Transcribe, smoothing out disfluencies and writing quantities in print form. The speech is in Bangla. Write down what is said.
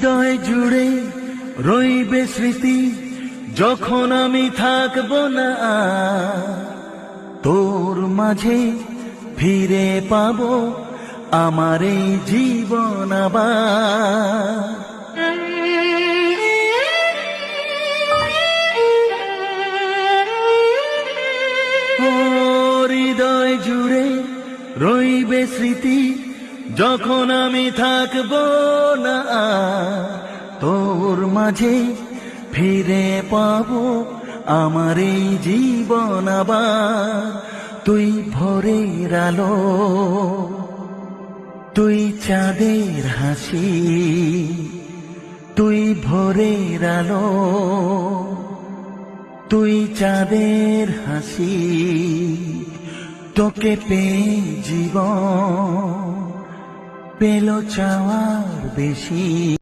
হৃদয় জুড়ে রইবে স্মৃতি, যখন আমি থাকবো না আর। তোর মাঝে ফিরে পাবো আমার এই জীবন আবার। ও হৃদয় জুড়ে রইবে স্মৃতি, যখন আমি থাকবো না আর। তোর মাঝে ফিরে পাবো আমার এই জীবন আবার। তুই ভোরের আলো, তুই চাঁদের হাসি, তুই ভোরের আলো, তুই চাঁদের হাসি। তোকে পেয়ে জীবন পেল চাওয়ার বেশি।